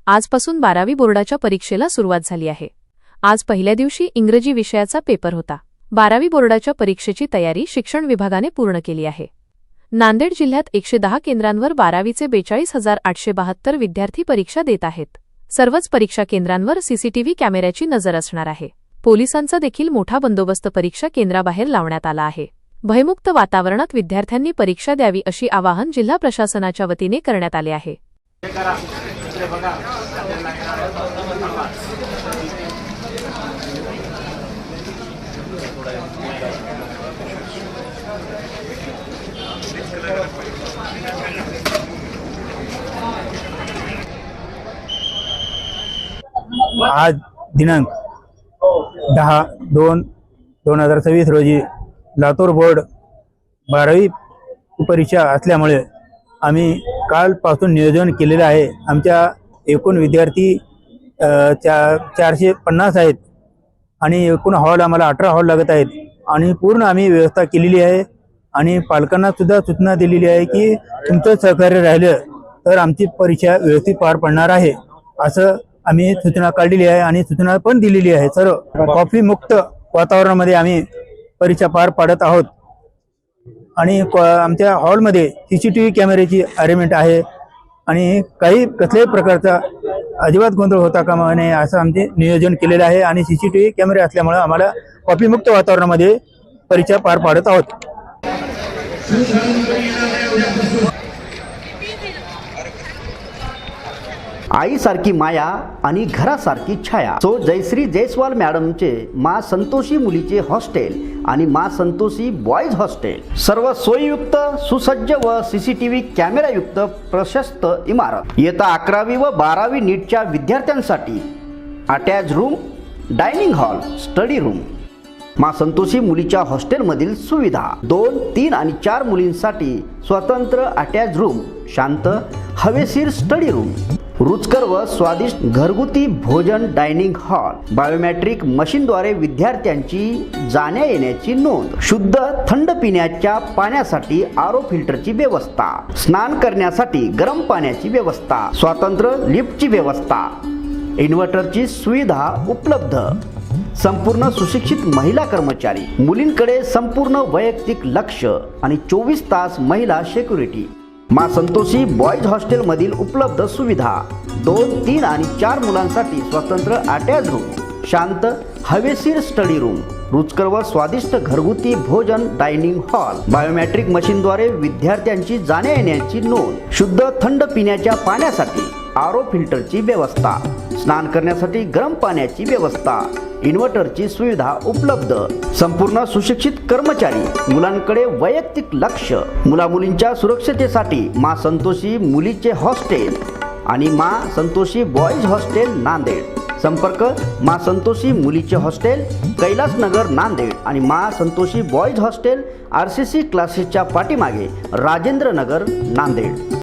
आजपासून 12वी बोर्डाच्या परीक्षेला सुरुवात झाली आहे। आज पहिल्या दिवशी इंग्रजी विषयाचा पेपर होता। 12वी बोर्डाच्या परीक्षेची तयारी शिक्षण विभागाने पूर्ण केली आहे। नांदेड जिल्ह्यात 110 केंद्रांवर 12वीचे 42,872 विद्यार्थी परीक्षा देत आहेत। सर्वच परीक्षा केंद्रांवर सीसीटीव्ही कॅमेऱ्याची नजर असणार आहे। पोलिसांचा देखील मोठा बंदोबस्त परीक्षा केंद्राबाहेर लावण्यात आला आहे। भयमुक्त वातावरणात विद्यार्थ्यांनी परीक्षा द्यावी अशी आवाहन जिल्हा प्रशासनाच्या वतीने करण्यात आले आहे। आज दिनांक 10/2/2026 रोजी लातूर बोर्ड 12वी परीक्षा असल्यामुळे आम्ही कालपासून नियोजन केलेले आहे। आमच्या एकूण विद्यार्थी 450 आहेत आणि एकूण हॉल आम्हाला 18 हॉल लागत आहेत आणि पूर्ण आम्ही व्यवस्था केलेली आहे आणि पालकांना सुद्धा सूचना दिलेली आहे की तुमचं सहकार्य राहिलं तर आमची परीक्षा व्यवस्थित पार पडणार आहे असं आम्ही सूचना काढलेली आहे आणि सूचना पण दिलेली आहे। सर्व कॉफी मुक्त वातावरणामध्ये आम्ही परीक्षा पार पाडत आहोत आणि आमच्या हॉलमध्ये सीसीटीव्ही कॅमेऱ्याची अरेंजमेंट आहे आणि काही कसल्याही प्रकारचा अजिबात गोंधळ होता कामा नये असं आमचे नियोजन केलेलं आहे आणि सीसीटीव्ही कॅमेरे असल्यामुळे आम्हाला कॉफी मुक्त वातावरणामध्ये परीक्षा पार पाडत आहोत। आईसारखी माया आणि घरासारखी छाया सो जयश्री जयस्वाल मॅडमचे मा संतोषी मुलीचे हॉस्टेल आणि मा संतोषी बॉयज हॉस्टेल सर्व सोयीयुक्त सुसज्ज व सीसीटीव्ही कॅमेरायुक्त प्रशस्त इमारत। इयत्ता 11वी व 12वी नीटच्या विद्यार्थ्यांसाठी attach room, dining hall, study room. मा संतोषी मुलीच्या हॉस्टेलमधील सुविधा 2, 3 आणि 4 मुलींसाठी स्वतंत्र अटॅच रूम, शांत हवेशीर स्टडी रूम, रुचकर व स्वादिष्ट घरगुती भोजन, डायनिंग हॉल, बायोमेट्रिक मशीनद्वारे विद्यार्थ्यांची जाण्या येण्याची नोंद, शुद्ध थंड पिण्याच्या पाण्यासाठी आरो फिल्टरची व्यवस्था, स्नान करण्यासाठी गरम पाण्याची व्यवस्था, स्वतंत्र लिफ्टची व्यवस्था, इन्व्हर्टरची सुविधा उपलब्ध, संपूर्ण सुशिक्षित महिला कर्मचारी, मुलींकडे संपूर्ण वैयक्तिक लक्ष आणि 24 तास महिला सिक्युरिटी। मा संतोषी बॉयज हॉस्टेल मधील उपलब्ध सुविधा 2, 3 आणि 4 मुलांसाठी स्वतंत्र अटॅच रूम, शांत हवेशीर स्टडी रूम, रुचकर व स्वादिष्ट घरगुती भोजन, डायनिंग हॉल, बायोमेट्रिक मशीनद्वारे विद्यार्थ्यांची जाण्या येण्याची नोंद, शुद्ध थंड पिण्याच्या पाण्यासाठी आरो फिल्टरची व्यवस्था, स्नान करण्यासाठी गरम पाण्याची व्यवस्था, इन्व्हर्टरची सुविधा उपलब्ध, संपूर्ण सुशिक्षित कर्मचारी, मुलांकडे वैयक्तिक लक्ष, मुला-मुलींच्या सुरक्षतेसाठी मा संतोषी मुलीचे हॉस्टेल आणि मा संतोषी बॉयज हॉस्टेल नांदेड। संपर्क मा संतोषी मुलीचे हॉस्टेल कैलासनगर नांदेड आणि मा संतोषी बॉयज हॉस्टेल RCC क्लासेसच्या पाठीमागे राजेंद्र नगर नांदेड।